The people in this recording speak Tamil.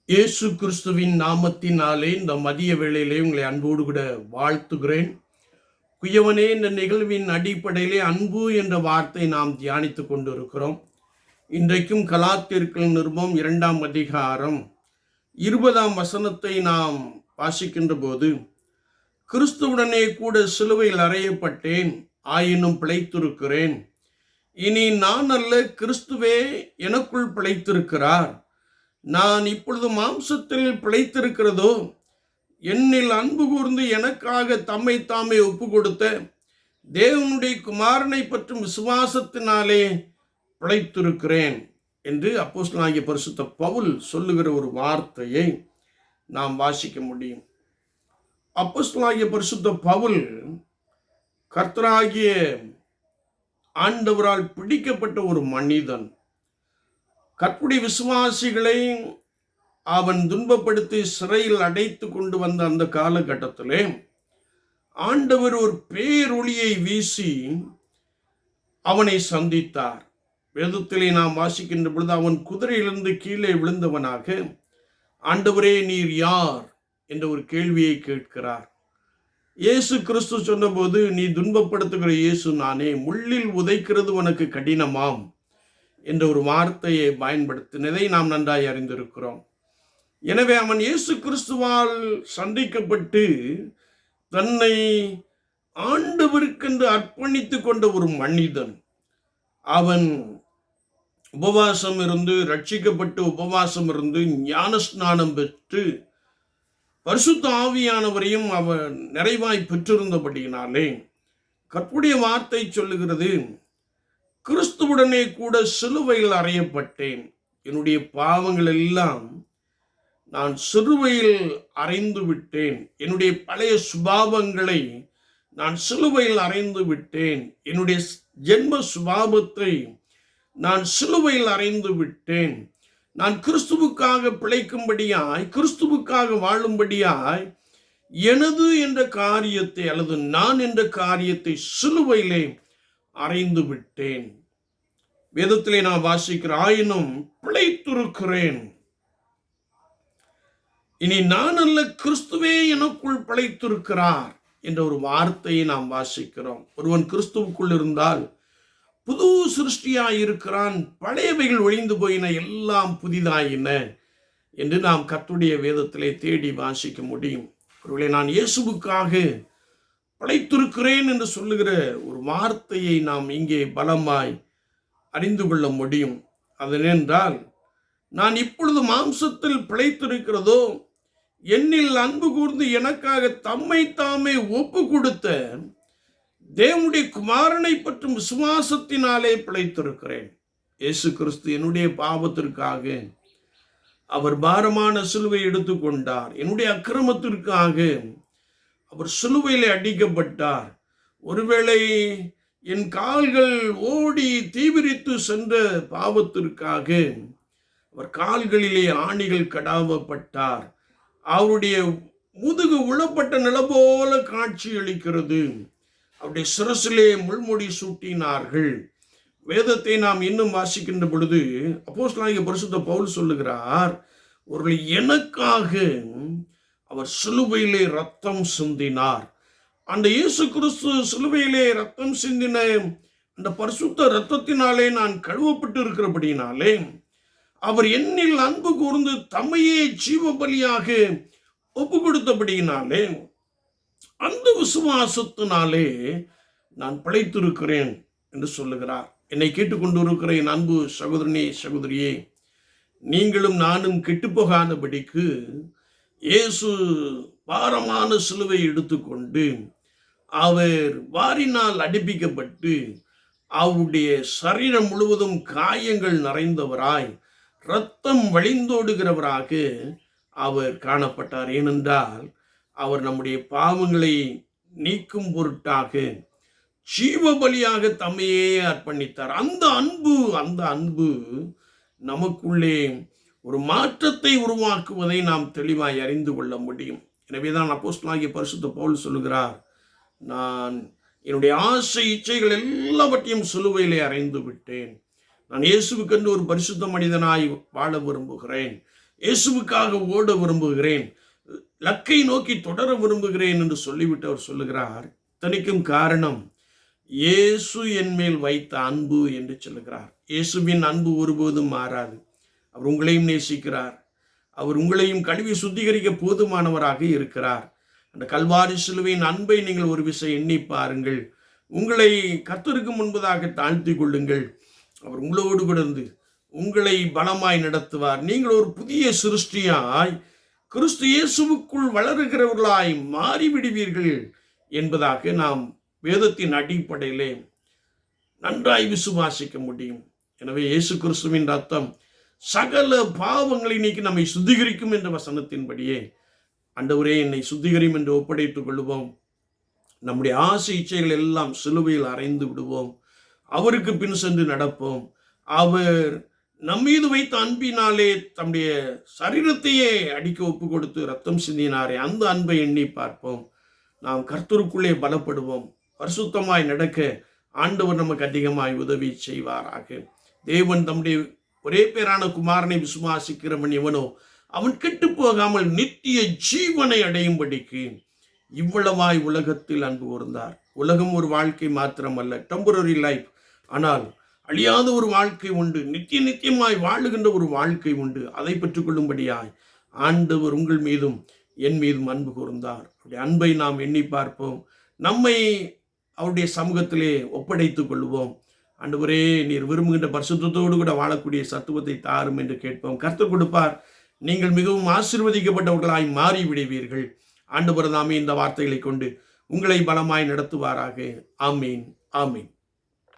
இயேசு கிறிஸ்துவின் நாமத்தினாலே இந்த மதிய வேளையிலே உங்களை அன்போடு கூட வாழ்த்துகிறேன். குயவனே, இந்த நிகழ்வின் அடிப்படையிலே அன்பு என்ற வார்த்தை நாம் தியானித்துக் கொண்டிருக்கிறோம். இன்றைக்கும் கலாத்தியர்கள் நிருபம் 2ஆம் அதிகாரம் 20ஆம் வசனத்தை நாம் வாசிக்கின்ற போது, கிறிஸ்துவுடனே கூட சிலுவையில் அறையப்பட்டேன், ஆயினும் பிழைத்திருக்கிறேன். இனி நான் அல்ல, கிறிஸ்துவே எனக்குள் பிழைத்திருக்கிறார். நான் இப்பொழுது மாம்சத்தில் பிழைத்திருக்கிறதோ, என்னில் அன்பு கூர்ந்து எனக்காக தம்மை தாமே ஒப்பு கொடுத்த தேவனுடைய குமாரனை பற்றும் விசுவாசத்தினாலே பிழைத்திருக்கிறேன் என்று அப்போஸ்தலனாகிய பரிசுத்த பவுல் சொல்லுகிற ஒரு வார்த்தையை நாம் வாசிக்க முடியும். அப்போஸ்தலனாகிய பரிசுத்த பவுல் கர்த்தராகிய ஆண்டவரால் பிடிக்கப்பட்ட ஒரு மனிதன். கர்த்தருடைய விசுவாசிகளை அவன் துன்பப்படுத்தி சிறையில் அடைத்து கொண்டு வந்த அந்த காலகட்டத்திலே ஆண்டவர் ஒரு பேரொளியை வீசி அவனை சந்தித்தார். வேதத்திலே நாம் வாசிக்கின்ற பொழுது அவன் குதிரையிலிருந்து கீழே விழுந்தவனாக, ஆண்டவரே நீர் யார் என்ற ஒரு கேள்வியை கேட்கிறார். இயேசு கிறிஸ்து சொன்னபோது, நீ துன்பப்படுத்துகிற இயேசு நானே, முள்ளில் உதைக்கிறது உனக்கு கடினமாம் என்ற ஒரு வார்த்தையை பயன்படுத்தினதை நாம் நன்றாய் அறிந்திருக்கிறோம். எனவே அவன் இயேசு கிறிஸ்துவால் சந்திக்கப்பட்டு தன்னை ஆண்டவருக்கென்று அர்ப்பணித்து கொண்ட ஒரு மனிதன். அவன் உபவாசம் இருந்து, ரட்சிக்கப்பட்டு உபவாசம் இருந்து, ஞானஸ்நானம் பெற்று பரிசுத்த ஆவியானவரையும் அவன் நிறைவாய் பெற்றிருந்தபடியினாலே கர்த்தருடைய வார்த்தை சொல்லுகிறது, கிறிஸ்துவுடனே கூட சிலுவையில் அறையப்பட்டேன். என்னுடைய பாவங்கள் எல்லாம் நான் சிலுவையில் அறைந்து விட்டேன். என்னுடைய பழைய சுபாவங்களை நான் சிலுவையில் அறைந்து விட்டேன். என்னுடைய ஜென்ம சுபாவத்தை நான் சிலுவையில் அறைந்து விட்டேன். நான் கிறிஸ்துவுக்காக பிழைக்கும்படியாய், கிறிஸ்துவுக்காக வாழும்படியாய் எனது என்ற காரியத்தை அல்லது நான் என்ற காரியத்தை சிலுவையிலே அறைந்து விட்டேன். வேதத்திலே நான் வாசிக்கிறேன், ஆயினும் பிழைத்திருக்கிறேன். இனி நான் அல்ல, கிறிஸ்துவே எனக்குள் பிழைத்திருக்கிறார் என்ற ஒரு வார்த்தையை நாம் வாசிக்கிறோம். ஒருவன் கிறிஸ்துவுக்குள் இருந்தால் புது சிருஷ்டியாய் இருக்கிறான், பழையவைகள் ஒழிந்து போயின, எல்லாம் புதிதாயின என்று நாம் கர்த்தருடைய வேதத்திலே தேடி வாசிக்க முடியும். ஒருவேளை நான் இயேசுவுக்காக பிழைத்திருக்கிறேன் என்று சொல்லுகிற ஒரு வார்த்தையை நாம் இங்கே பலமாய் அறிந்து கொள்ள முடியும். அதனென்றால், நான் இப்பொழுது மாம்சத்தில் பிழைத்திருக்கிறதோ, என்னில் அன்பு கூர்ந்து எனக்காக தம்மை தாமே ஒப்பு கொடுத்த தேவனுடைய குமாரனை பற்றும் விசுவாசத்தினாலே பிழைத்திருக்கிறேன். இயேசு கிறிஸ்து என்னுடைய பாவத்திற்காக அவர் பாரமான சிலுவை எடுத்துக்கொண்டார். என்னுடைய அக்கிரமத்திற்காக அவர் சிலுவையிலே அடிக்கப்பட்டார். ஒருவேளை என் கால்கள் ஓடி தீவிரித்து சென்ற பாவத்திற்காக அவர் கால்களிலே ஆணிகள் கடாவப்பட்டார். அவருடைய முதுகு உளப்பட்ட நில போல காட்சி அளிக்கிறது. அவருடைய சிரசிலே முள்முடி சூட்டினார்கள். வேதத்தை நாம் இன்னும் வாசிக்கின்ற பொழுது அப்போஸ்தலனாகிய பரிசுத்த பவுல் சொல்லுகிறார், ஒரு எனக்காக அவர் சிலுவையிலே ரத்தம் சிந்தினார். அந்த இயேசு கிறிஸ்து சிலுவையிலே ரத்தம் சிந்தின அந்த பரிசுத்த ரத்தத்தினாலே நான் கழுவப்பட்டு இருக்கிறபடினாலே, அவர் என்னில் அன்பு கூர்ந்து தம்மையே ஜீவ பலியாக ஒப்பு கொடுத்தபடியினாலே, அந்த விசுவாசத்தினாலே நான் பிழைத்திருக்கிறேன் என்று சொல்லுகிறார். என்னை கேட்டுக்கொண்டு இருக்கிற என் அன்பு சகோதரனே, சகோதரியே, நீங்களும் நானும் கெட்டுப்போகாதபடிக்கு இயேசு பாரமான சிலுவை எடுத்துக்கொண்டு அவர் வாரினால் அடிப்பிக்கப்பட்டு அவருடைய சரீரம் முழுவதும் காயங்கள் நிறைந்தவராய், இரத்தம் வழிந்தோடுகிறவராக அவர் காணப்பட்டார். ஏனென்றால் அவர் நம்முடைய பாவங்களை நீக்கும் பொருட்டாக ஜீவ பலியாக தம்மையே அர்ப்பணித்தார். அந்த அன்பு நமக்குள்ளே ஒரு மாற்றத்தை உருவாக்குவதை நாம் தெளிவாய் அறிந்து கொள்ள முடியும். எனவேதான் அப்போஸ்தலனாகிய பரிசுத்த பவுல் சொல்லுகிறார், நான் என்னுடைய ஆசை இச்சைகள் எல்லாவற்றையும் சிலுவையிலே அறைந்து விட்டேன். நான் இயேசுவுக்கென்று ஒரு பரிசுத்த மனிதனாய் வாழ விரும்புகிறேன். இயேசுவுக்காக ஓட விரும்புகிறேன், லக்கை நோக்கி தொடர விரும்புகிறேன் என்று சொல்லிவிட்டு அவர் சொல்லுகிறார். இத்தனைக்கும் காரணம் இயேசு என் மேல் வைத்த அன்பு என்று சொல்லுகிறார். இயேசுவின் அன்பு ஒருபோதும் மாறாது. அவர் உங்களையும் நேசிக்கிறார். அவர் உங்களையும் கழுவி சுத்திகரிக்க போதுமானவராக இருக்கிறார். அந்த கல்வாரி சிலுவையின் அன்பை நீங்கள் ஒரு விஷயம் எண்ணி பாருங்கள். உங்களை கர்த்தருக்கு முன்பதாக தாழ்த்தி கொள்ளுங்கள். அவர் உங்களோடு கிடந்து உங்களை பலமாய் நடத்துவார். நீங்கள் ஒரு புதிய சிருஷ்டியாய் கிறிஸ்து இயேசுவுக்குள் வளருகிறவர்களாய் மாறிவிடுவீர்கள் என்பதாக நாம் வேதத்தின் அடிப்படையிலே நன்றாய் விசுவாசிக்க முடியும். எனவே இயேசு கிறிஸ்துவின் ரத்தம் சகல பாவங்களை நீக்கி நம்மை சுத்திகரிக்கும் என்ற வசனத்தின்படியே ஆண்டவரே என்னை சுத்திகரியும் என்று ஒப்படைத்துக் கொள்வோம். நம்முடைய ஆசை இச்சைகள் எல்லாம் சிலுவையில் அறைந்து விடுவோம். அவருக்கு பின் சென்று நடப்போம். அவர் நம்மீது வைத்த அன்பினாலே தம்முடைய சரீரத்தையே அடிக்க ஒப்பு கொடுத்து ரத்தம் சிந்தினாரே, அந்த அன்பை எண்ணி பார்ப்போம். நாம் கர்த்தருக்குள்ளே பலப்படுவோம். பரிசுத்தமாய் நடக்க ஆண்டவர் நமக்கு அதிகமாய் உதவி செய்வாராக. தேவன் தம்முடைய ஒரே பேரான குமாரனை விசுவாசிக்கிறவன் எவனோ அவன் கெட்டு போகாமல் நித்திய ஜீவனை அடையும்படிக்கு இவ்வளவாய் உலகத்தில் அன்பு கூர்ந்தார். உலகம் ஒரு வாழ்க்கை மாத்திரமல்ல, டெம்பரரி லைஃப். ஆனால் அழியாத ஒரு வாழ்க்கை உண்டு, நித்தியமாய் வாழுகின்ற ஒரு வாழ்க்கை உண்டு. அதை பெற்றுக்கொள்ளும்படியாய் ஆண்டவர் உங்கள் மீதும் என் மீதும் அன்பு கூர்ந்தார். அவருடைய அன்பை நாம் எண்ணி பார்ப்போம். நம்மை அவருடைய சமூகத்திலே ஒப்படைத்துக் கொள்வோம். ஆண்டவரே, நீர் விரும்புகின்ற பரிசுத்தத்தோடு கூட வாழக்கூடிய சத்துவத்தை தாரும் என்று கேட்போம். கர்த்தர் கொடுப்பார். நீங்கள் மிகவும் ஆசீர்வதிக்கப்பட்டவர்களாய் மாறி விடுவீர்கள். ஆண்டவர் தாமே இந்த வார்த்தைகளை கொண்டு உங்களை பலமாய் நடத்துவாராக. ஆமீன், ஆமீன்.